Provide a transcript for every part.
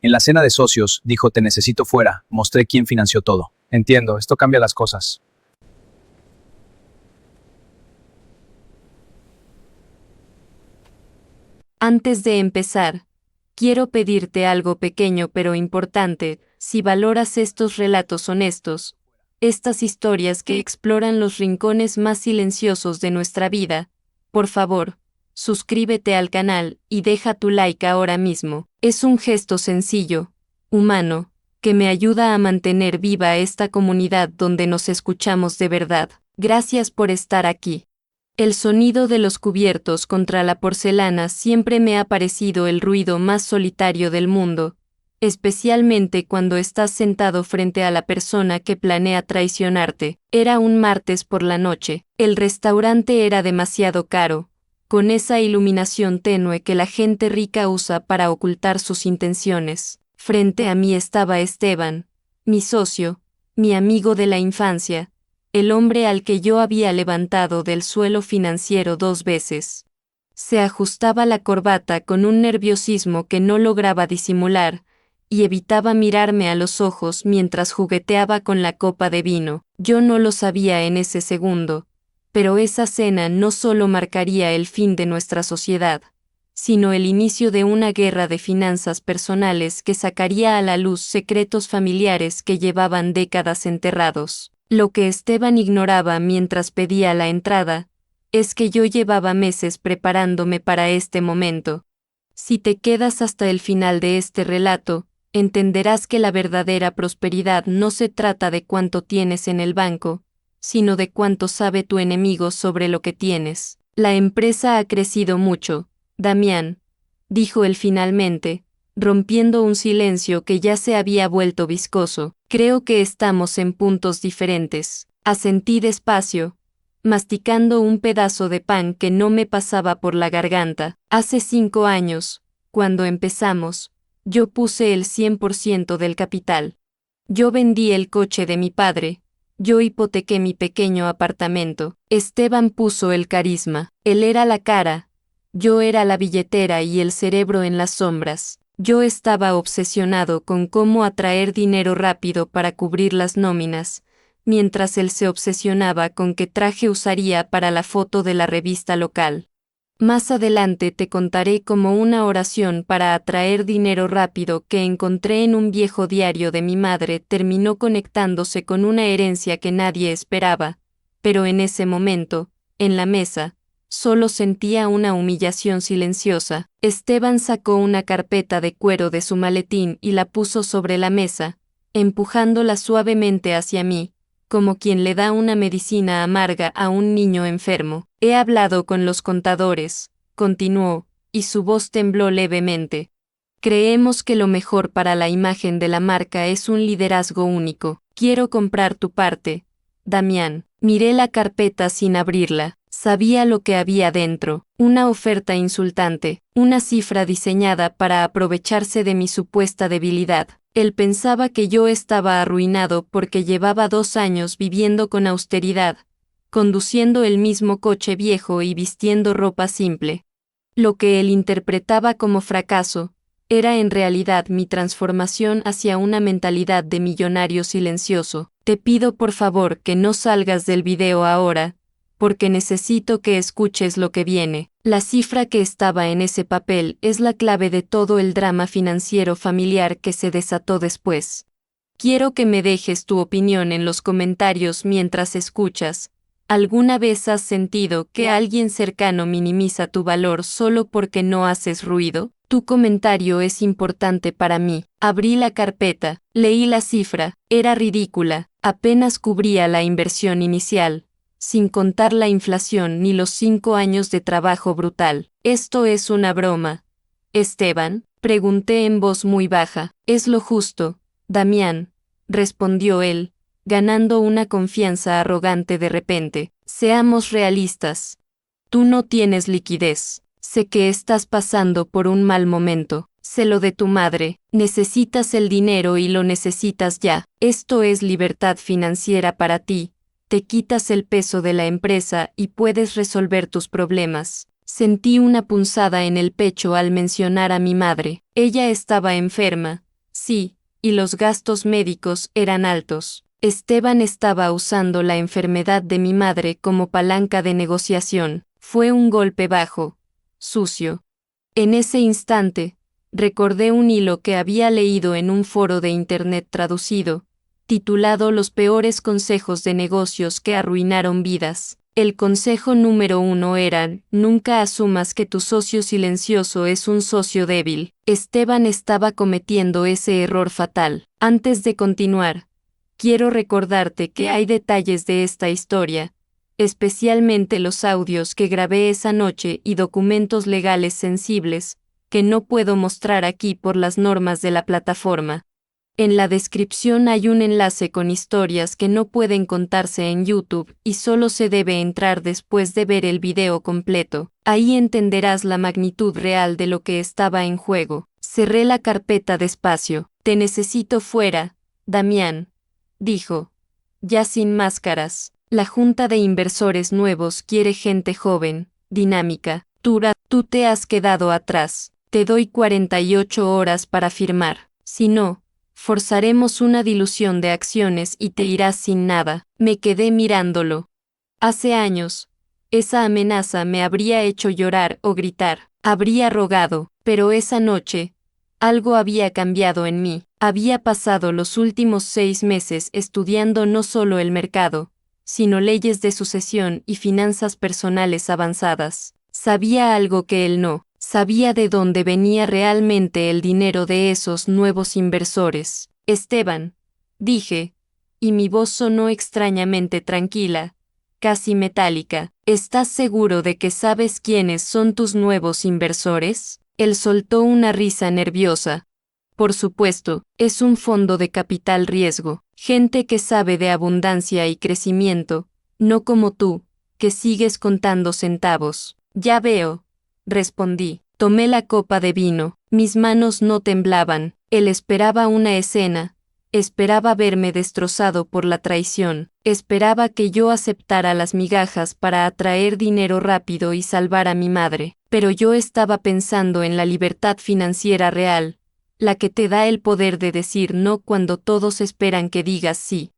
En la cena de socios, dijo: te necesito fuera. Mostré quién financió todo. Entiendo, esto cambia las cosas. Antes de empezar, quiero pedirte algo pequeño pero importante. Si valoras estos relatos honestos, estas historias que exploran los rincones más silenciosos de nuestra vida, por favor, suscríbete al canal y deja tu like ahora mismo. Es un gesto sencillo, humano, que me ayuda a mantener viva esta comunidad donde nos escuchamos de verdad. Gracias por estar aquí. El sonido de los cubiertos contra la porcelana siempre me ha parecido el ruido más solitario del mundo, especialmente cuando estás sentado frente a la persona que planea traicionarte. Era un martes por la noche. El restaurante era demasiado caro, con esa iluminación tenue que la gente rica usa para ocultar sus intenciones. Frente a mí estaba Esteban, mi socio, mi amigo de la infancia, el hombre al que yo había levantado del suelo financiero 2 veces. Se ajustaba la corbata con un nerviosismo que no lograba disimular, y evitaba mirarme a los ojos mientras jugueteaba con la copa de vino. Yo no lo sabía en ese segundo, pero esa cena no solo marcaría el fin de nuestra sociedad, sino el inicio de una guerra de finanzas personales que sacaría a la luz secretos familiares que llevaban décadas enterrados. Lo que Esteban ignoraba mientras pedía la entrada, es que yo llevaba meses preparándome para este momento. Si te quedas hasta el final de este relato, entenderás que la verdadera prosperidad no se trata de cuánto tienes en el banco, sino de cuánto sabe tu enemigo sobre lo que tienes. La empresa ha crecido mucho, Damián, dijo él finalmente, rompiendo un silencio que ya se había vuelto viscoso. Creo que estamos en puntos diferentes. Asentí despacio, masticando un pedazo de pan que no me pasaba por la garganta. Hace 5 años, cuando empezamos, yo puse el 100% del capital. Yo vendí el coche de mi padre, yo hipotequé mi pequeño apartamento. Esteban puso el carisma. Él era la cara, yo era la billetera y el cerebro en las sombras. Yo estaba obsesionado con cómo atraer dinero rápido para cubrir las nóminas, mientras él se obsesionaba con qué traje usaría para la foto de la revista local. Más adelante te contaré cómo una oración para atraer dinero rápido que encontré en un viejo diario de mi madre terminó conectándose con una herencia que nadie esperaba, pero en ese momento, en la mesa, solo sentía una humillación silenciosa. Esteban sacó una carpeta de cuero de su maletín y la puso sobre la mesa, empujándola suavemente hacia mí, como quien le da una medicina amarga a un niño enfermo. He hablado con los contadores, continuó, y su voz tembló levemente. Creemos que lo mejor para la imagen de la marca es un liderazgo único. Quiero comprar tu parte, Damián. Miré la carpeta sin abrirla. Sabía lo que había dentro, una oferta insultante, una cifra diseñada para aprovecharse de mi supuesta debilidad. Él pensaba que yo estaba arruinado porque llevaba 2 años viviendo con austeridad, conduciendo el mismo coche viejo y vistiendo ropa simple. Lo que él interpretaba como fracaso, era en realidad mi transformación hacia una mentalidad de millonario silencioso. Te pido por favor que no salgas del video ahora, porque necesito que escuches lo que viene. La cifra que estaba en ese papel es la clave de todo el drama financiero familiar que se desató después. Quiero que me dejes tu opinión en los comentarios mientras escuchas. ¿Alguna vez has sentido que alguien cercano minimiza tu valor solo porque no haces ruido? Tu comentario es importante para mí. Abrí la carpeta, leí la cifra, era ridícula, apenas cubría la inversión inicial, sin contar la inflación ni los 5 años de trabajo brutal. ¿Esto es una broma, Esteban? Pregunté en voz muy baja. Es lo justo, Damián, respondió él, ganando una confianza arrogante de repente. Seamos realistas. Tú no tienes liquidez. Sé que estás pasando por un mal momento. Sé lo de tu madre. Necesitas el dinero y lo necesitas ya. Esto es libertad financiera para ti. Te quitas el peso de la empresa y puedes resolver tus problemas. Sentí una punzada en el pecho al mencionar a mi madre. Ella estaba enferma, Sí, y los gastos médicos eran altos. Esteban estaba usando la enfermedad de mi madre como palanca de negociación. Fue un golpe bajo, sucio. En ese instante, recordé un hilo que había leído en un foro de internet traducido, titulado Los peores consejos de negocios que arruinaron vidas. El consejo número 1 era: nunca asumas que tu socio silencioso es un socio débil. Esteban estaba cometiendo ese error fatal. Antes de continuar, quiero recordarte que hay detalles de esta historia, especialmente los audios que grabé esa noche y documentos legales sensibles, que no puedo mostrar aquí por las normas de la plataforma. En la descripción hay un enlace con historias que no pueden contarse en YouTube y solo se debe entrar después de ver el video completo. Ahí entenderás la magnitud real de lo que estaba en juego. Cerré la carpeta despacio. Te necesito fuera, Damián, dijo, ya sin máscaras. La junta de inversores nuevos quiere gente joven, dinámica. Tú te has quedado atrás. Te doy 48 horas para firmar. Si no, forzaremos una dilución de acciones y te irás sin nada. Me quedé mirándolo. Hace años, esa amenaza me habría hecho llorar o gritar. Habría rogado, pero esa noche, algo había cambiado en mí. Había pasado los últimos 6 meses estudiando no solo el mercado, sino leyes de sucesión y finanzas personales avanzadas. Sabía algo que él no. Sabía de dónde venía realmente el dinero de esos nuevos inversores. Esteban, dije, y mi voz sonó extrañamente tranquila, casi metálica. ¿Estás seguro de que sabes quiénes son tus nuevos inversores? Él soltó una risa nerviosa. Por supuesto, es un fondo de capital riesgo, gente que sabe de abundancia y crecimiento, no como tú, que sigues contando centavos. Ya veo, respondí. Tomé la copa de vino, mis manos no temblaban. Él esperaba una escena, esperaba verme destrozado por la traición, esperaba que yo aceptara las migajas para atraer dinero rápido y salvar a mi madre, pero yo estaba pensando en la libertad financiera real, la que te da el poder de decir no cuando todos esperan que digas sí.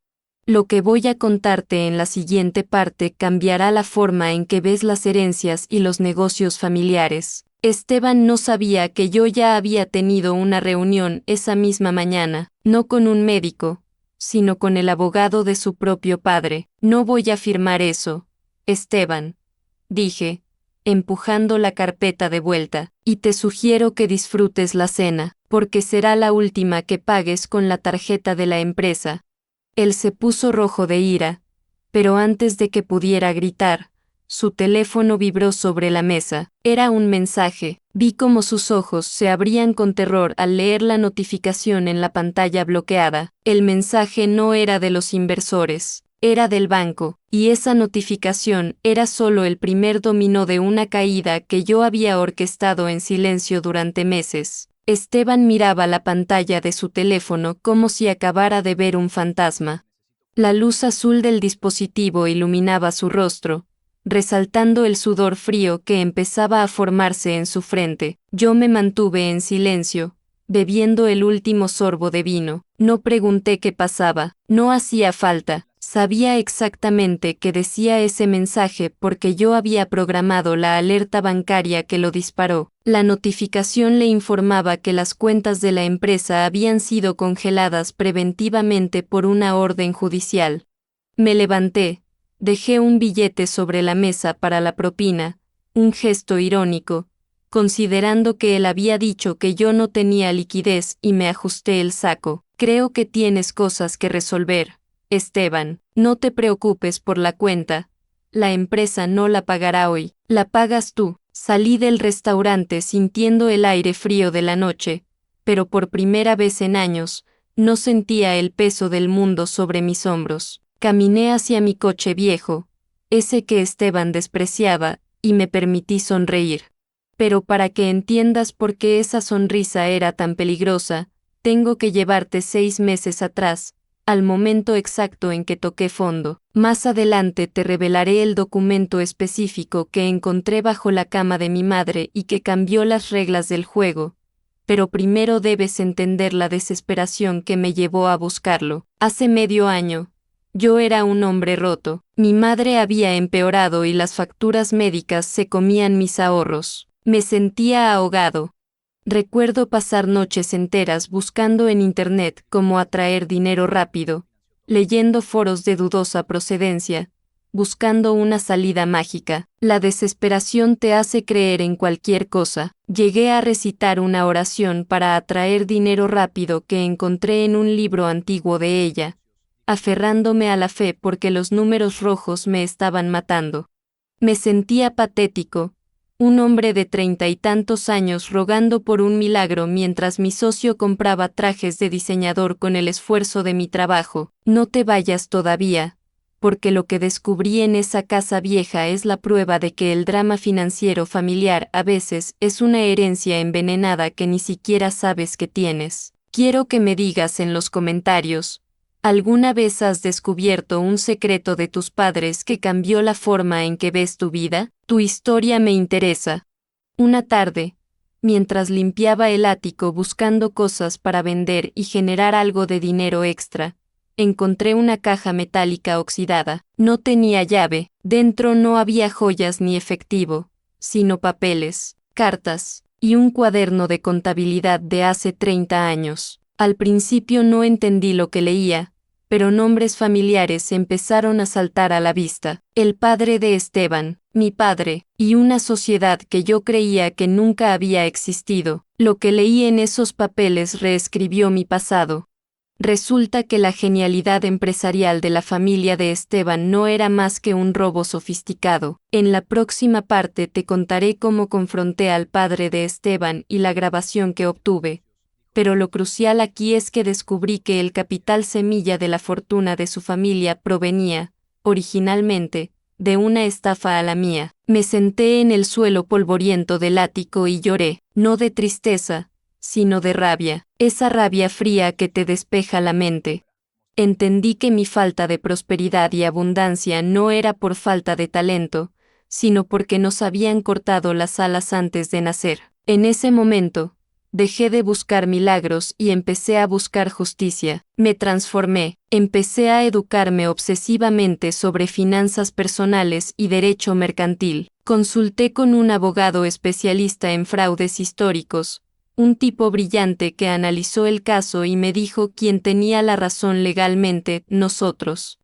Lo que voy a contarte en la siguiente parte cambiará la forma en que ves las herencias y los negocios familiares. Esteban no sabía que yo ya había tenido una reunión esa misma mañana, no con un médico, sino con el abogado de su propio padre. No voy a firmar eso, Esteban, dije, empujando la carpeta de vuelta, y te sugiero que disfrutes la cena, porque será la última que pagues con la tarjeta de la empresa. Él se puso rojo de ira, pero antes de que pudiera gritar, su teléfono vibró sobre la mesa. Era un mensaje. Vi cómo sus ojos se abrían con terror al leer la notificación en la pantalla bloqueada. El mensaje no era de los inversores, era del banco, y esa notificación era solo el primer dominó de una caída que yo había orquestado en silencio durante meses. Esteban miraba la pantalla de su teléfono como si acabara de ver un fantasma. La luz azul del dispositivo iluminaba su rostro, resaltando el sudor frío que empezaba a formarse en su frente. Yo me mantuve en silencio, bebiendo el último sorbo de vino. No pregunté qué pasaba, no hacía falta. Sabía exactamente qué decía ese mensaje porque yo había programado la alerta bancaria que lo disparó. La notificación le informaba que las cuentas de la empresa habían sido congeladas preventivamente por una orden judicial. Me levanté, dejé un billete sobre la mesa para la propina, un gesto irónico, considerando que él había dicho que yo no tenía liquidez, y me ajusté el saco. Creo que tienes cosas que resolver, Esteban. No te preocupes por la cuenta. La empresa no la pagará hoy, la pagas tú. Salí del restaurante sintiendo el aire frío de la noche, pero por primera vez en años, no sentía el peso del mundo sobre mis hombros. Caminé hacia mi coche viejo, ese que Esteban despreciaba, y me permití sonreír. Pero para que entiendas por qué esa sonrisa era tan peligrosa, tengo que llevarte 6 meses atrás, al momento exacto en que toqué fondo. Más adelante te revelaré el documento específico que encontré bajo la cama de mi madre y que cambió las reglas del juego, pero primero debes entender la desesperación que me llevó a buscarlo. Hace medio año, yo era un hombre roto. Mi madre había empeorado y las facturas médicas se comían mis ahorros. Me sentía ahogado. Recuerdo pasar noches enteras buscando en internet cómo atraer dinero rápido, leyendo foros de dudosa procedencia, buscando una salida mágica. La desesperación te hace creer en cualquier cosa. Llegué a recitar una oración para atraer dinero rápido que encontré en un libro antiguo de ella, aferrándome a la fe porque los números rojos me estaban matando. Me sentía patético, un hombre de 30 y tantos años rogando por un milagro mientras mi socio compraba trajes de diseñador con el esfuerzo de mi trabajo. No te vayas todavía, porque lo que descubrí en esa casa vieja es la prueba de que el drama financiero familiar a veces es una herencia envenenada que ni siquiera sabes que tienes. Quiero que me digas en los comentarios, ¿alguna vez has descubierto un secreto de tus padres que cambió la forma en que ves tu vida? Tu historia me interesa. Una tarde, mientras limpiaba el ático buscando cosas para vender y generar algo de dinero extra, encontré una caja metálica oxidada. No tenía llave, dentro no había joyas ni efectivo, sino papeles, cartas y un cuaderno de contabilidad de hace 30 años. Al principio no entendí lo que leía, pero nombres familiares empezaron a saltar a la vista. El padre de Esteban, mi padre, y una sociedad que yo creía que nunca había existido. Lo que leí en esos papeles reescribió mi pasado. Resulta que la genialidad empresarial de la familia de Esteban no era más que un robo sofisticado. En la próxima parte te contaré cómo confronté al padre de Esteban y la grabación que obtuve. Pero lo crucial aquí es que descubrí que el capital semilla de la fortuna de su familia provenía, originalmente, de una estafa a la mía. Me senté en el suelo polvoriento del ático y lloré, no de tristeza, sino de rabia, esa rabia fría que te despeja la mente. Entendí que mi falta de prosperidad y abundancia no era por falta de talento, sino porque nos habían cortado las alas antes de nacer. En ese momento, dejé de buscar milagros y empecé a buscar justicia. Me transformé, empecé a educarme obsesivamente sobre finanzas personales y derecho mercantil. Consulté con un abogado especialista en fraudes históricos, un tipo brillante que analizó el caso y me dijo quién tenía la razón legalmente, nosotros.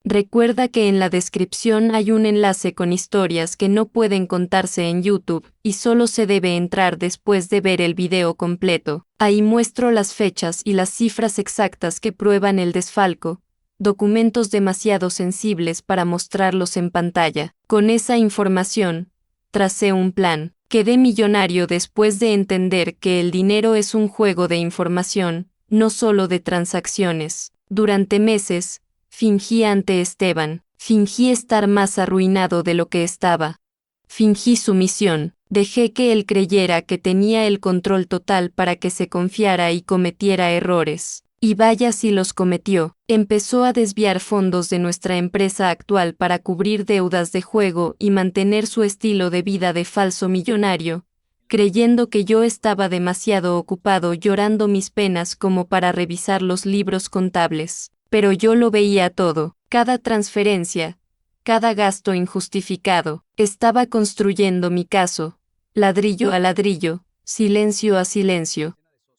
Recuerda que en la descripción hay un enlace con historias que no pueden contarse en YouTube y solo se debe entrar después de ver el video completo. Ahí muestro las fechas y las cifras exactas que prueban el desfalco, documentos demasiado sensibles para mostrarlos en pantalla. Con esa información, tracé un plan. Quedé millonario después de entender que el dinero es un juego de información, no solo de transacciones. Durante meses, fingí ante Esteban, fingí estar más arruinado de lo que estaba. Fingí sumisión, dejé que él creyera que tenía el control total para que se confiara y cometiera errores. Y vaya si los cometió. Empezó a desviar fondos de nuestra empresa actual para cubrir deudas de juego y mantener su estilo de vida de falso millonario, creyendo que yo estaba demasiado ocupado llorando mis penas como para revisar los libros contables. Pero yo lo veía todo, cada transferencia, cada gasto injustificado. Estaba construyendo mi caso, ladrillo a ladrillo, silencio a silencio.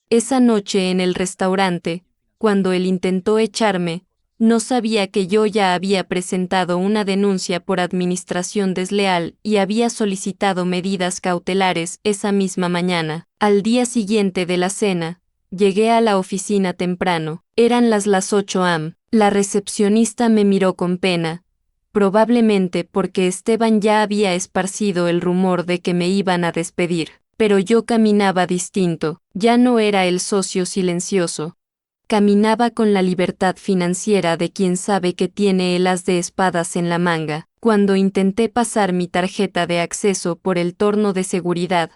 Esa noche en el restaurante, cuando él intentó echarme, no sabía que yo ya había presentado una denuncia por administración desleal y había solicitado medidas cautelares esa misma mañana. Al día siguiente de la cena, llegué a la oficina temprano. Eran las 8 am. La recepcionista me miró con pena, probablemente porque Esteban ya había esparcido el rumor de que me iban a despedir. Pero yo caminaba distinto, ya no era el socio silencioso. Caminaba con la libertad financiera de quien sabe que tiene el as de espadas en la manga. Cuando intenté pasar mi tarjeta de acceso por el torno de seguridad,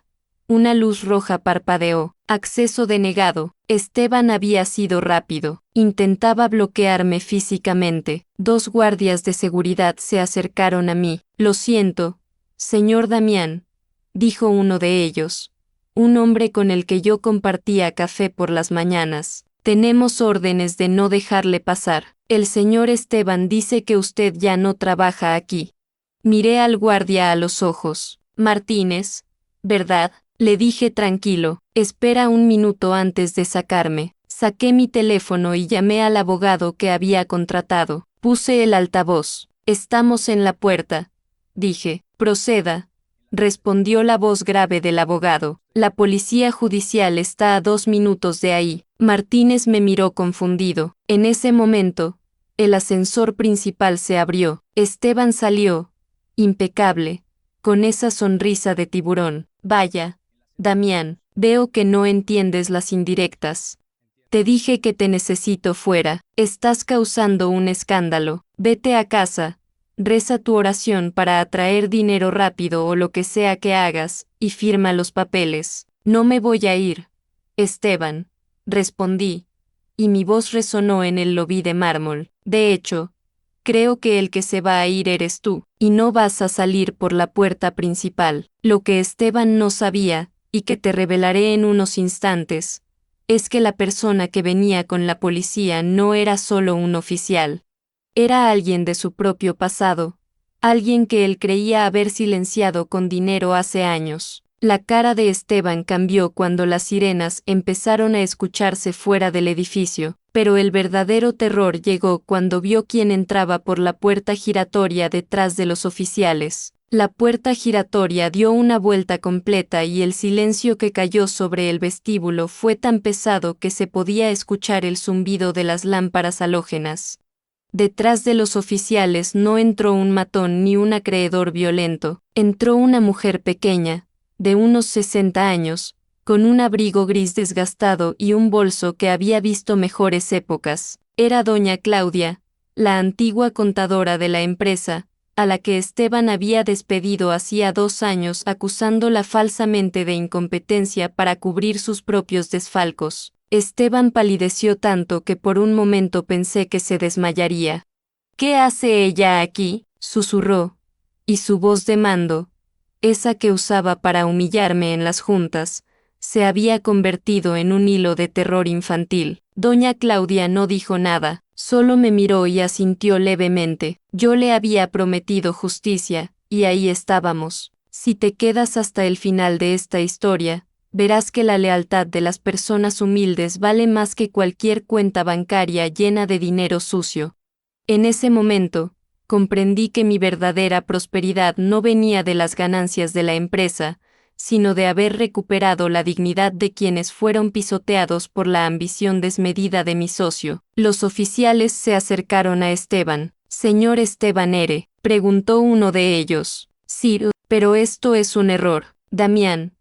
una luz roja parpadeó. Acceso denegado. Esteban había sido rápido. Intentaba bloquearme físicamente. 2 guardias de seguridad se acercaron a mí. Lo siento, señor Damián, dijo uno de ellos, un hombre con el que yo compartía café por las mañanas. Tenemos órdenes de no dejarle pasar. El señor Esteban dice que usted ya no trabaja aquí. Miré al guardia a los ojos. Martínez, ¿verdad? Le dije tranquilo. Espera un minuto antes de sacarme. Saqué mi teléfono y llamé al abogado que había contratado. Puse el altavoz. Estamos en la puerta, dije. Proceda, respondió la voz grave del abogado. La policía judicial está a 2 minutos de ahí. Martínez me miró confundido. En ese momento, el ascensor principal se abrió. Esteban salió, impecable, con esa sonrisa de tiburón. Vaya, Damián, veo que no entiendes las indirectas. Te dije que te necesito fuera. Estás causando un escándalo. Vete a casa. Reza tu oración para atraer dinero rápido o lo que sea que hagas, y firma los papeles. No me voy a ir, Esteban, respondí, y mi voz resonó en el lobby de mármol. De hecho, creo que el que se va a ir eres tú, y no vas a salir por la puerta principal. Lo que Esteban no sabía, y que te revelaré en unos instantes, es que la persona que venía con la policía no era solo un oficial. Era alguien de su propio pasado, alguien que él creía haber silenciado con dinero hace años. La cara de Esteban cambió cuando las sirenas empezaron a escucharse fuera del edificio, pero el verdadero terror llegó cuando vio quién entraba por la puerta giratoria detrás de los oficiales. La puerta giratoria dio una vuelta completa y el silencio que cayó sobre el vestíbulo fue tan pesado que se podía escuchar el zumbido de las lámparas halógenas. Detrás de los oficiales no entró un matón ni un acreedor violento, entró una mujer pequeña, de unos 60 años, con un abrigo gris desgastado y un bolso que había visto mejores épocas. Era doña Claudia, la antigua contadora de la empresa, a la que Esteban había despedido hacía 2 años acusándola falsamente de incompetencia para cubrir sus propios desfalcos. Esteban palideció tanto que por un momento pensé que se desmayaría. ¿Qué hace ella aquí?, susurró, y su voz de mando, esa que usaba para humillarme en las juntas, se había convertido en un hilo de terror infantil. Doña Claudia no dijo nada, solo me miró y asintió levemente. Yo le había prometido justicia, y ahí estábamos. Si te quedas hasta el final de esta historia, verás que la lealtad de las personas humildes vale más que cualquier cuenta bancaria llena de dinero sucio. En ese momento, comprendí que mi verdadera prosperidad no venía de las ganancias de la empresa, sino de haber recuperado la dignidad de quienes fueron pisoteados por la ambición desmedida de mi socio. Los oficiales se acercaron a Esteban. «Señor Esteban R», preguntó uno de ellos. «Sí, pero esto es un error, Damián.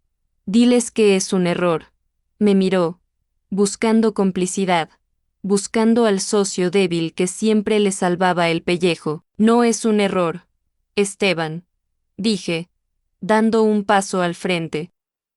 Diles que es un error». Me miró, buscando complicidad, buscando al socio débil que siempre le salvaba el pellejo. «No es un error, Esteban», dije, dando un paso al frente.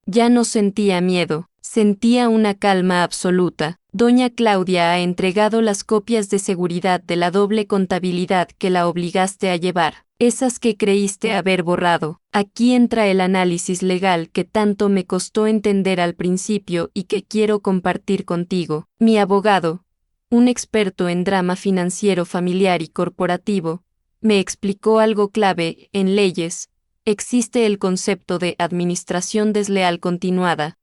Ya no sentía miedo, sentía una calma absoluta. Doña Claudia ha entregado las copias de seguridad de la doble contabilidad que la obligaste a llevar, esas que creíste haber borrado. Aquí entra el análisis legal que tanto me costó entender al principio y que quiero compartir contigo. Mi abogado, un experto en drama financiero familiar y corporativo, me explicó algo clave en leyes. Existe el concepto de administración desleal continuada.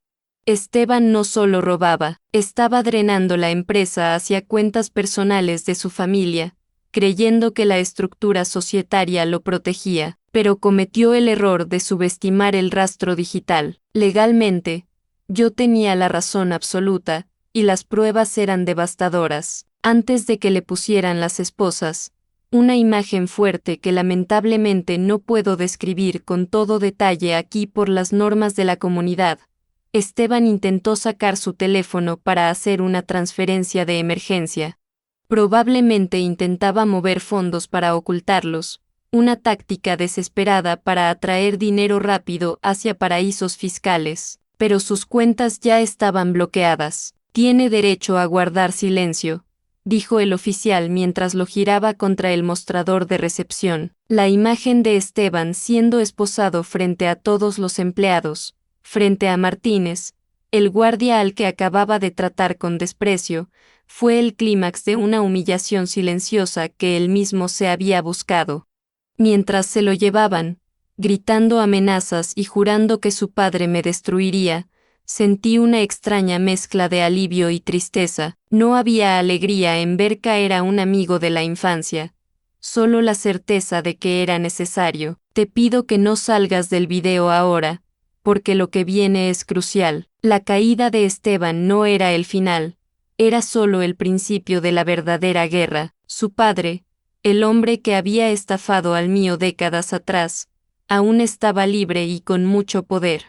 Esteban no solo robaba, estaba drenando la empresa hacia cuentas personales de su familia, creyendo que la estructura societaria lo protegía, pero cometió el error de subestimar el rastro digital. Legalmente, yo tenía la razón absoluta, y las pruebas eran devastadoras. Antes de que le pusieran las esposas, una imagen fuerte que lamentablemente no puedo describir con todo detalle aquí por las normas de la comunidad, Esteban intentó sacar su teléfono para hacer una transferencia de emergencia. Probablemente intentaba mover fondos para ocultarlos, una táctica desesperada para atraer dinero rápido hacia paraísos fiscales, pero sus cuentas ya estaban bloqueadas. Tiene derecho a guardar silencio, dijo el oficial mientras lo giraba contra el mostrador de recepción. La imagen de Esteban siendo esposado frente a todos los empleados frente a Martínez, el guardia al que acababa de tratar con desprecio, fue el clímax de una humillación silenciosa que él mismo se había buscado. Mientras se lo llevaban, gritando amenazas y jurando que su padre me destruiría, sentí una extraña mezcla de alivio y tristeza. No había alegría en ver caer a un amigo de la infancia, solo la certeza de que era necesario. Te pido que no salgas del video ahora, porque lo que viene es crucial. La caída de Esteban no era el final, era solo el principio de la verdadera guerra. Su padre, el hombre que había estafado al mío décadas atrás, aún estaba libre y con mucho poder.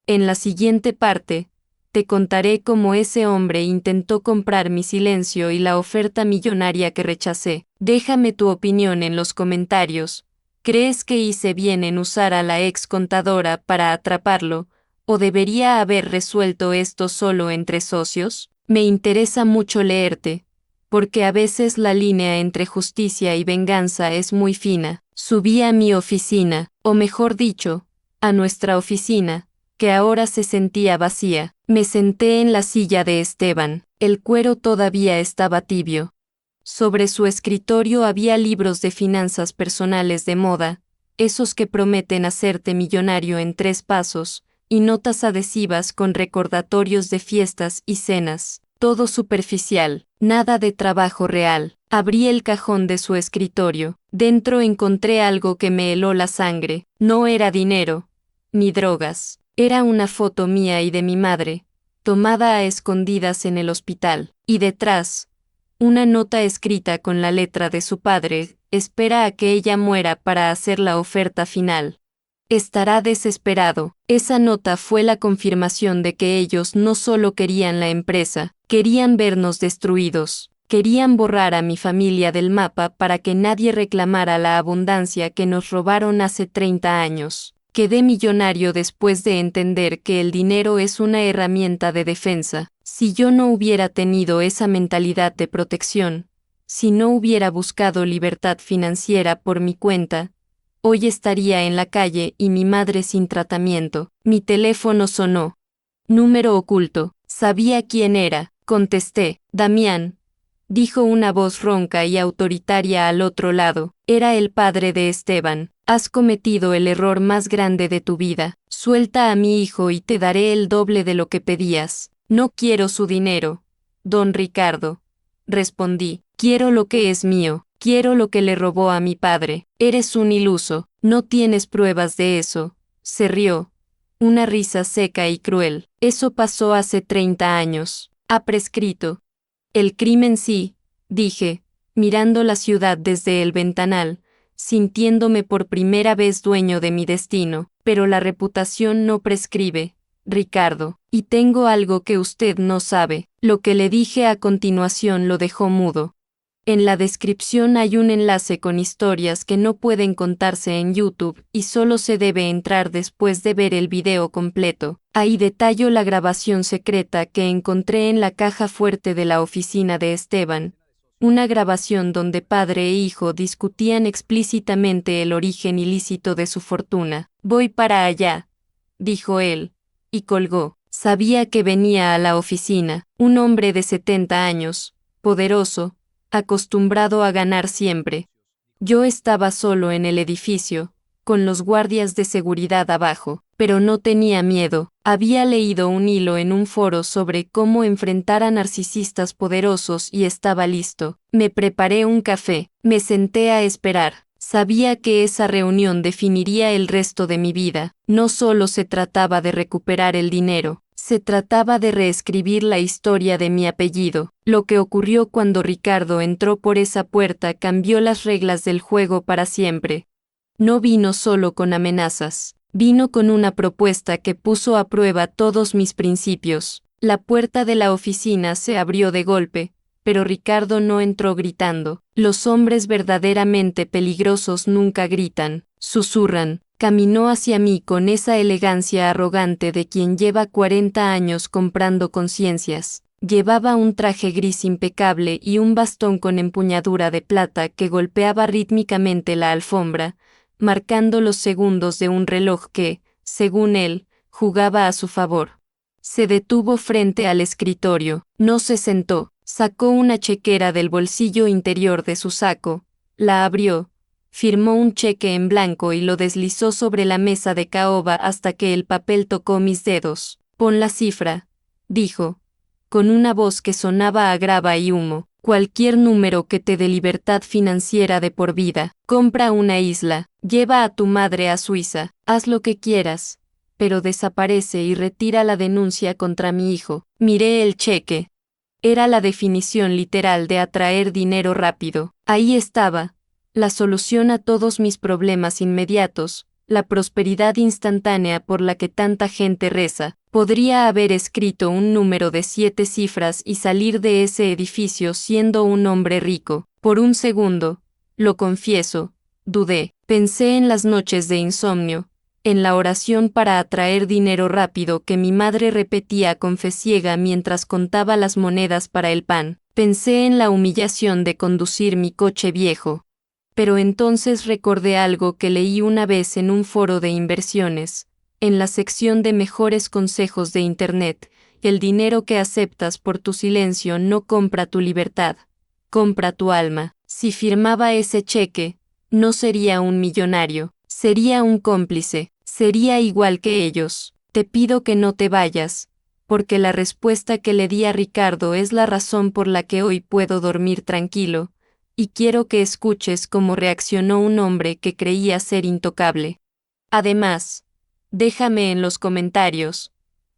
En la siguiente parte, te contaré cómo ese hombre intentó comprar mi silencio y la oferta millonaria que rechacé. Déjame tu opinión en los comentarios. ¿Crees que hice bien en usar a la ex contadora para atraparlo, o debería haber resuelto esto solo entre socios? Me interesa mucho leerte, porque a veces la línea entre justicia y venganza es muy fina. Subí a mi oficina, o mejor dicho, a nuestra oficina, que ahora se sentía vacía. Me senté en la silla de Esteban. El cuero todavía estaba tibio. Sobre su escritorio había libros de finanzas personales de moda, esos que prometen hacerte millonario en 3 pasos, y notas adhesivas con recordatorios de fiestas y cenas. Todo superficial, nada de trabajo real. Abrí el cajón de su escritorio. Dentro encontré algo que me heló la sangre. No era dinero, ni drogas. Era una foto mía y de mi madre, tomada a escondidas en el hospital. Y detrás, una nota escrita con la letra de su padre: espera a que ella muera para hacer la oferta final. Estará desesperado. Esa nota fue la confirmación de que ellos no solo querían la empresa, querían vernos destruidos. Querían borrar a mi familia del mapa para que nadie reclamara la abundancia que nos robaron hace 30 años. Quedé millonario después de entender que el dinero es una herramienta de defensa. Si yo no hubiera tenido esa mentalidad de protección, si no hubiera buscado libertad financiera por mi cuenta, hoy estaría en la calle y mi madre sin tratamiento. Mi teléfono sonó. Número oculto. Sabía quién era. Contesté. Damián, dijo una voz ronca y autoritaria al otro lado. Era el padre de Esteban. Has cometido el error más grande de tu vida. Suelta a mi hijo y te daré el doble de lo que pedías. No quiero su dinero, don Ricardo, respondí. Quiero lo que es mío. Quiero lo que le robó a mi padre. Eres un iluso. No tienes pruebas de eso. Se rió. Una risa seca y cruel. Eso pasó hace 30 años. Ha prescrito. El crimen sí, dije, mirando la ciudad desde el ventanal, sintiéndome por primera vez dueño de mi destino, pero la reputación no prescribe, Ricardo, y tengo algo que usted no sabe. Lo que le dije a continuación lo dejó mudo. En la descripción hay un enlace con historias que no pueden contarse en YouTube y solo se debe entrar después de ver el video completo. Ahí detallo la grabación secreta que encontré en la caja fuerte de la oficina de Esteban. Una grabación donde padre e hijo discutían explícitamente el origen ilícito de su fortuna. Voy para allá, dijo él, y colgó. Sabía que venía a la oficina, un hombre de 70 años, poderoso, acostumbrado a ganar siempre. Yo estaba solo en el edificio, con los guardias de seguridad abajo, pero no tenía miedo. Había leído un hilo en un foro sobre cómo enfrentar a narcisistas poderosos y estaba listo. Me preparé un café, me senté a esperar. Sabía que esa reunión definiría el resto de mi vida. No solo se trataba de recuperar el dinero, se trataba de reescribir la historia de mi apellido. Lo que ocurrió cuando Ricardo entró por esa puerta cambió las reglas del juego para siempre. No vino solo con amenazas, vino con una propuesta que puso a prueba todos mis principios. La puerta de la oficina se abrió de golpe, pero Ricardo no entró gritando. Los hombres verdaderamente peligrosos nunca gritan, susurran. Caminó hacia mí con esa elegancia arrogante de quien lleva 40 años comprando conciencias. Llevaba un traje gris impecable y un bastón con empuñadura de plata que golpeaba rítmicamente la alfombra, marcando los segundos de un reloj que, según él, jugaba a su favor. Se detuvo frente al escritorio, no se sentó, sacó una chequera del bolsillo interior de su saco, la abrió, firmó un cheque en blanco y lo deslizó sobre la mesa de caoba hasta que el papel tocó mis dedos. «Pon la cifra», dijo, con una voz que sonaba a grava y humo. «Cualquier número que te dé libertad financiera de por vida. Compra una isla, lleva a tu madre a Suiza, haz lo que quieras, pero desaparece y retira la denuncia contra mi hijo». Miré el cheque. Era la definición literal de atraer dinero rápido. Ahí estaba, la solución a todos mis problemas inmediatos, la prosperidad instantánea por la que tanta gente reza. Podría haber escrito un número de 7 cifras y salir de ese edificio siendo un hombre rico. Por un segundo, lo confieso, dudé. Pensé en las noches de insomnio, en la oración para atraer dinero rápido que mi madre repetía con fe ciega mientras contaba las monedas para el pan. Pensé en la humillación de conducir mi coche viejo. Pero entonces recordé algo que leí una vez en un foro de inversiones. En la sección de mejores consejos de Internet, el dinero que aceptas por tu silencio no compra tu libertad, compra tu alma. Si firmaba ese cheque, no sería un millonario, sería un cómplice, sería igual que ellos. Te pido que no te vayas, porque la respuesta que le di a Ricardo es la razón por la que hoy puedo dormir tranquilo, y quiero que escuches cómo reaccionó un hombre que creía ser intocable. Además, déjame en los comentarios,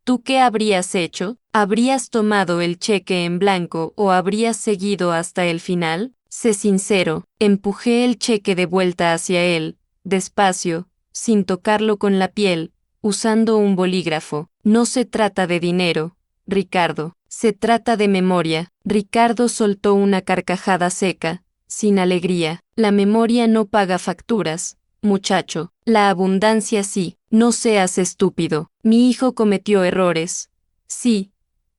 ¿tú qué habrías hecho? ¿Habrías tomado el cheque en blanco o habrías seguido hasta el final? Sé sincero, empujé el cheque de vuelta hacia él, despacio, sin tocarlo con la piel, usando un bolígrafo. No se trata de dinero, Ricardo, se trata de memoria. Ricardo soltó una carcajada seca, sin alegría. La memoria no paga facturas, muchacho, la abundancia sí. No seas estúpido. Mi hijo cometió errores. Sí,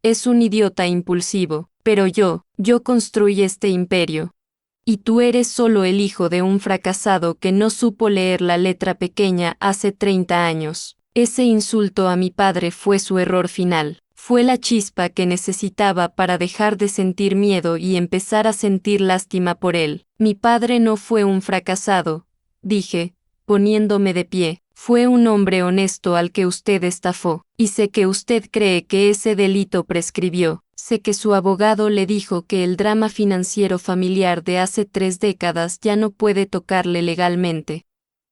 es un idiota impulsivo, pero yo construí este imperio. Y tú eres solo el hijo de un fracasado que no supo leer la letra pequeña hace 30 años. Ese insulto a mi padre fue su error final. Fue la chispa que necesitaba para dejar de sentir miedo y empezar a sentir lástima por él. Mi padre no fue un fracasado, dije, poniéndome de pie. Fue un hombre honesto al que usted estafó, y sé que usted cree que ese delito prescribió. Sé que su abogado le dijo que el drama financiero familiar de hace 3 décadas ya no puede tocarle legalmente.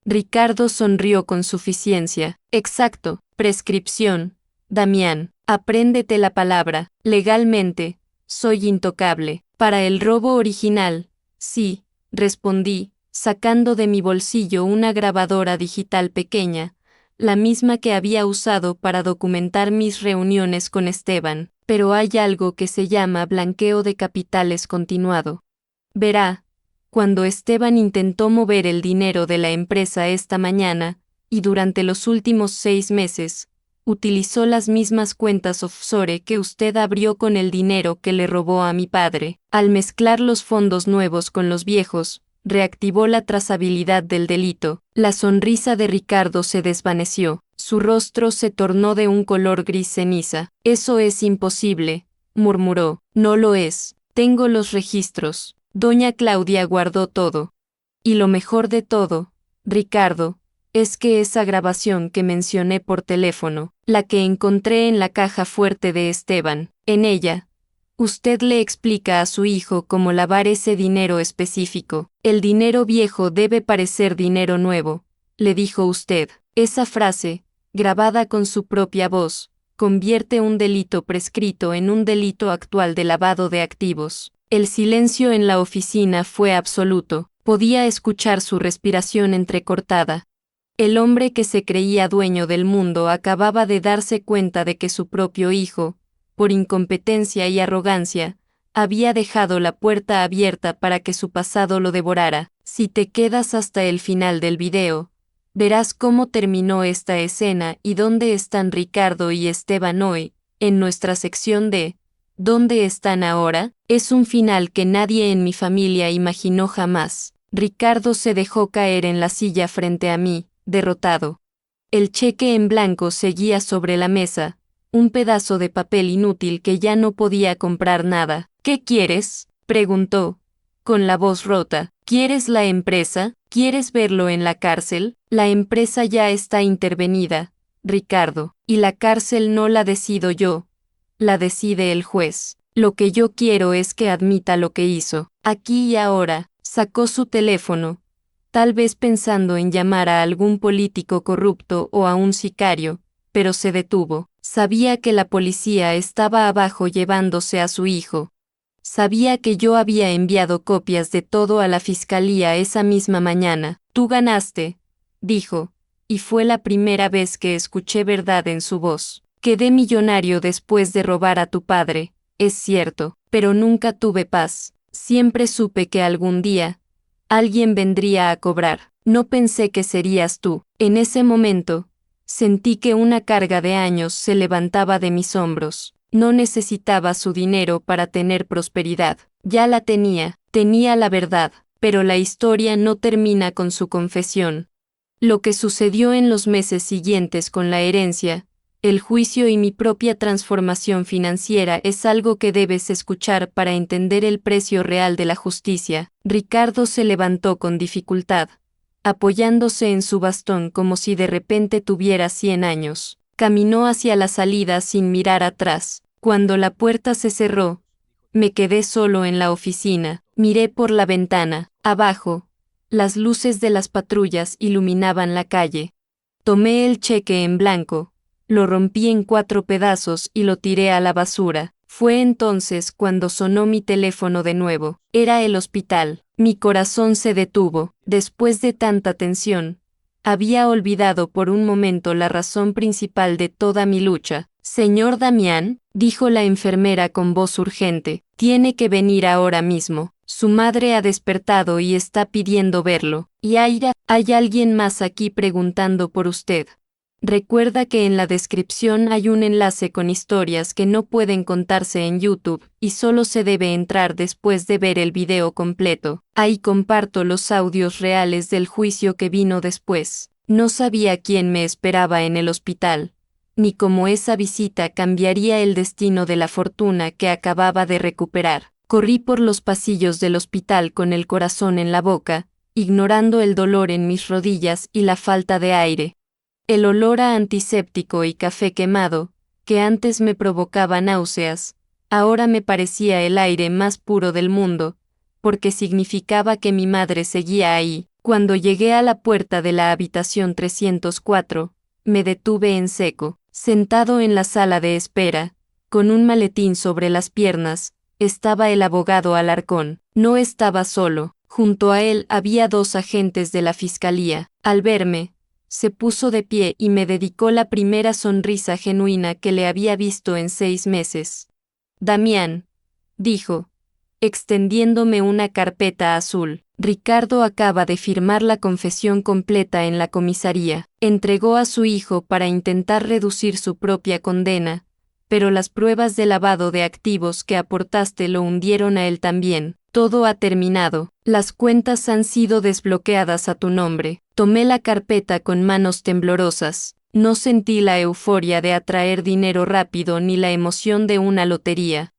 Ricardo sonrió con suficiencia. Exacto, prescripción. Damián, apréndete la palabra. Legalmente, soy intocable. Para el robo original, sí, respondí, sacando de mi bolsillo una grabadora digital pequeña, la misma que había usado para documentar mis reuniones con Esteban, pero hay algo que se llama blanqueo de capitales continuado. Verá, cuando Esteban intentó mover el dinero de la empresa esta mañana, y durante los últimos 6 meses, utilizó las mismas cuentas offshore que usted abrió con el dinero que le robó a mi padre. Al mezclar los fondos nuevos con los viejos, reactivó la trazabilidad del delito. La sonrisa de Ricardo se desvaneció, su rostro se tornó de un color gris ceniza. Eso es imposible, murmuró. No lo es. Tengo los registros. Doña Claudia guardó todo. Y lo mejor de todo, Ricardo, es que esa grabación que mencioné por teléfono, la que encontré en la caja fuerte de Esteban, en ella, usted le explica a su hijo cómo lavar ese dinero específico. El dinero viejo debe parecer dinero nuevo, le dijo usted. Esa frase, grabada con su propia voz, convierte un delito prescrito en un delito actual de lavado de activos. El silencio en la oficina fue absoluto. Podía escuchar su respiración entrecortada. El hombre que se creía dueño del mundo acababa de darse cuenta de que su propio hijo, por incompetencia y arrogancia, había dejado la puerta abierta para que su pasado lo devorara. Si te quedas hasta el final del video, verás cómo terminó esta escena y dónde están Ricardo y Esteban hoy, en nuestra sección de ¿dónde están ahora? Es un final que nadie en mi familia imaginó jamás. Ricardo se dejó caer en la silla frente a mí, derrotado. El cheque en blanco seguía sobre la mesa, un pedazo de papel inútil que ya no podía comprar nada. ¿Qué quieres?, preguntó, con la voz rota. ¿Quieres la empresa? ¿Quieres verlo en la cárcel? La empresa ya está intervenida, Ricardo, y la cárcel no la decido yo, la decide el juez. Lo que yo quiero es que admita lo que hizo. Aquí y ahora, sacó su teléfono, tal vez pensando en llamar a algún político corrupto o a un sicario, pero se detuvo. Sabía que la policía estaba abajo llevándose a su hijo. Sabía que yo había enviado copias de todo a la fiscalía esa misma mañana. Tú ganaste, dijo, y fue la primera vez que escuché verdad en su voz. Quedé millonario después de robar a tu padre, es cierto, pero nunca tuve paz. Siempre supe que algún día alguien vendría a cobrar. No pensé que serías tú. En ese momento, sentí que una carga de años se levantaba de mis hombros. No necesitaba su dinero para tener prosperidad. Ya la tenía la verdad, pero la historia no termina con su confesión. Lo que sucedió en los meses siguientes con la herencia, el juicio y mi propia transformación financiera es algo que debes escuchar para entender el precio real de la justicia. Ricardo se levantó con dificultad, apoyándose en su bastón como si de repente tuviera 100 años. Caminó hacia la salida sin mirar atrás. Cuando la puerta se cerró, me quedé solo en la oficina. Miré por la ventana. Abajo, las luces de las patrullas iluminaban la calle. Tomé el cheque en blanco, lo rompí en 4 pedazos y lo tiré a la basura. Fue entonces cuando sonó mi teléfono de nuevo. Era el hospital. Mi corazón se detuvo. Después de tanta tensión, había olvidado por un momento la razón principal de toda mi lucha. Señor Damián, dijo la enfermera con voz urgente, tiene que venir ahora mismo. Su madre ha despertado y está pidiendo verlo. Y hay alguien más aquí preguntando por usted. Recuerda que en la descripción hay un enlace con historias que no pueden contarse en YouTube, y solo se debe entrar después de ver el video completo. Ahí comparto los audios reales del juicio que vino después. No sabía quién me esperaba en el hospital, ni cómo esa visita cambiaría el destino de la fortuna que acababa de recuperar. Corrí por los pasillos del hospital con el corazón en la boca, ignorando el dolor en mis rodillas y la falta de aire. El olor a antiséptico y café quemado, que antes me provocaba náuseas, ahora me parecía el aire más puro del mundo, porque significaba que mi madre seguía ahí. Cuando llegué a la puerta de la habitación 304, me detuve en seco. Sentado en la sala de espera, con un maletín sobre las piernas, estaba el abogado Alarcón. No estaba solo. Junto a él había 2 agentes de la fiscalía. Al verme, se puso de pie y me dedicó la primera sonrisa genuina que le había visto en 6 meses. Damián, dijo, extendiéndome una carpeta azul. Ricardo acaba de firmar la confesión completa en la comisaría. Entregó a su hijo para intentar reducir su propia condena, pero las pruebas de lavado de activos que aportaste lo hundieron a él también. Todo ha terminado. Las cuentas han sido desbloqueadas a tu nombre. Tomé la carpeta con manos temblorosas. No sentí la euforia de atraer dinero rápido ni la emoción de una lotería.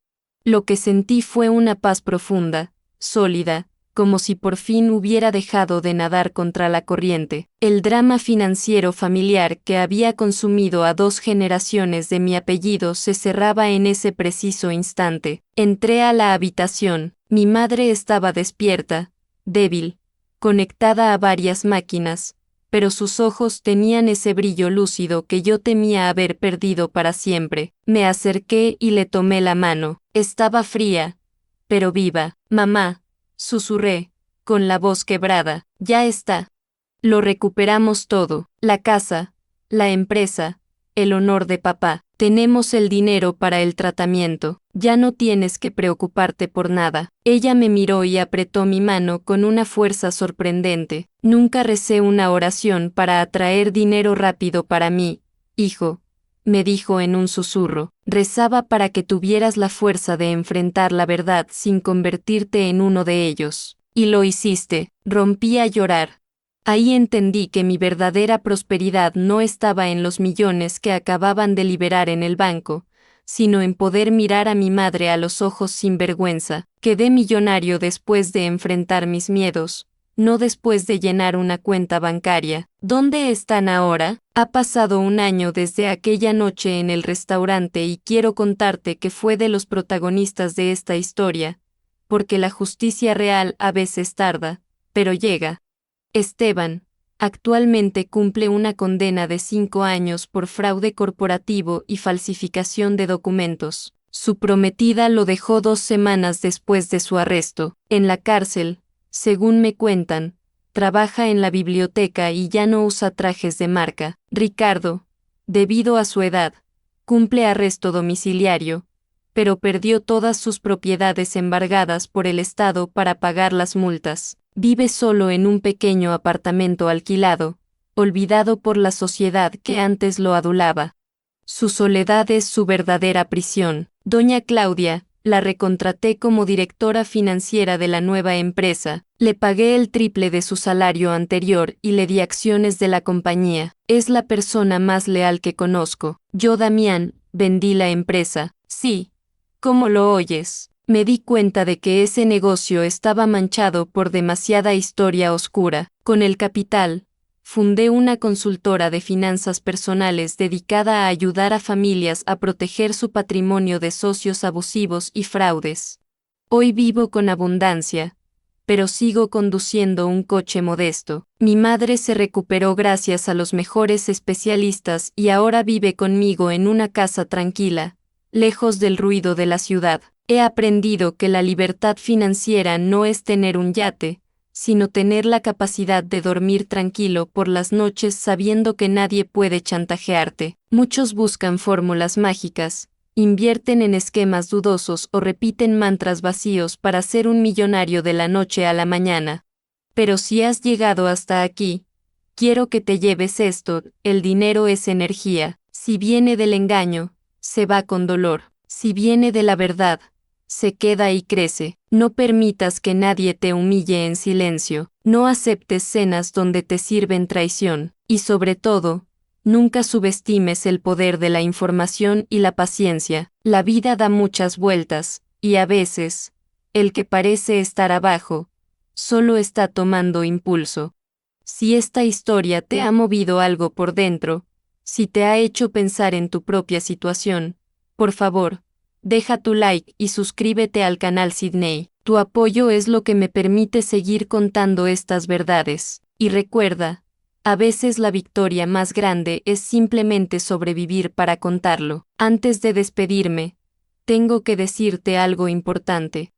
Lo que sentí fue una paz profunda, sólida, como si por fin hubiera dejado de nadar contra la corriente. El drama financiero familiar que había consumido a 2 generaciones de mi apellido se cerraba en ese preciso instante. Entré a la habitación. Mi madre estaba despierta, débil, conectada a varias máquinas, pero sus ojos tenían ese brillo lúcido que yo temía haber perdido para siempre. Me acerqué y le tomé la mano. Estaba fría, pero viva. Mamá, susurré, con la voz quebrada, ya está. Lo recuperamos todo, la casa, la empresa, el honor de papá. Tenemos el dinero para el tratamiento, ya no tienes que preocuparte por nada. Ella me miró y apretó mi mano con una fuerza sorprendente. Nunca recé una oración para atraer dinero rápido para mí, hijo, me dijo en un susurro. Rezaba para que tuvieras la fuerza de enfrentar la verdad sin convertirte en uno de ellos. Y lo hiciste. Rompí a llorar. Ahí entendí que mi verdadera prosperidad no estaba en los millones que acababan de liberar en el banco, sino en poder mirar a mi madre a los ojos sin vergüenza. Quedé millonario después de enfrentar mis miedos, no después de llenar una cuenta bancaria. ¿Dónde están ahora? Ha pasado un año desde aquella noche en el restaurante y quiero contarte que fue de los protagonistas de esta historia, porque la justicia real a veces tarda, pero llega. Esteban actualmente cumple una condena de 5 años por fraude corporativo y falsificación de documentos. Su prometida lo dejó 2 semanas después de su arresto. En la cárcel, según me cuentan, trabaja en la biblioteca y ya no usa trajes de marca. Ricardo, debido a su edad, cumple arresto domiciliario, pero perdió todas sus propiedades embargadas por el Estado para pagar las multas. Vive solo en un pequeño apartamento alquilado, olvidado por la sociedad que antes lo adulaba. Su soledad es su verdadera prisión. Doña Claudia, la recontraté como directora financiera de la nueva empresa, le pagué el triple de su salario anterior y le di acciones de la compañía. Es la persona más leal que conozco. Yo, Damián, vendí la empresa. Sí, ¿cómo lo oyes? Me di cuenta de que ese negocio estaba manchado por demasiada historia oscura. Con el capital, fundé una consultora de finanzas personales dedicada a ayudar a familias a proteger su patrimonio de socios abusivos y fraudes. Hoy vivo con abundancia, pero sigo conduciendo un coche modesto. Mi madre se recuperó gracias a los mejores especialistas y ahora vive conmigo en una casa tranquila, lejos del ruido de la ciudad. He aprendido que la libertad financiera no es tener un yate, sino tener la capacidad de dormir tranquilo por las noches sabiendo que nadie puede chantajearte. Muchos buscan fórmulas mágicas, invierten en esquemas dudosos o repiten mantras vacíos para ser un millonario de la noche a la mañana. Pero si has llegado hasta aquí, quiero que te lleves esto: el dinero es energía. Si viene del engaño, se va con dolor. Si viene de la verdad, se queda y crece. No permitas que nadie te humille en silencio. No aceptes cenas donde te sirven traición. Y sobre todo, nunca subestimes el poder de la información y la paciencia. La vida da muchas vueltas, y a veces, el que parece estar abajo, solo está tomando impulso. Si esta historia te ha movido algo por dentro, si te ha hecho pensar en tu propia situación, por favor, deja tu like y suscríbete al canal Sydney. Tu apoyo es lo que me permite seguir contando estas verdades. Y recuerda, a veces la victoria más grande es simplemente sobrevivir para contarlo. Antes de despedirme, tengo que decirte algo importante.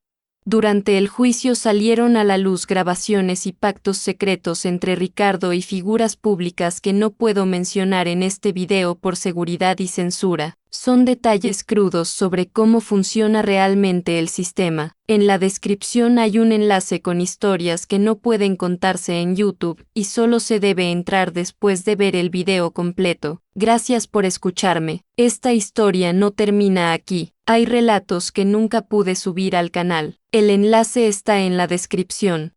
Durante el juicio salieron a la luz grabaciones y pactos secretos entre Ricardo y figuras públicas que no puedo mencionar en este video por seguridad y censura. Son detalles crudos sobre cómo funciona realmente el sistema. En la descripción hay un enlace con historias que no pueden contarse en YouTube y solo se debe entrar después de ver el video completo. Gracias por escucharme. Esta historia no termina aquí. Hay relatos que nunca pude subir al canal. El enlace está en la descripción.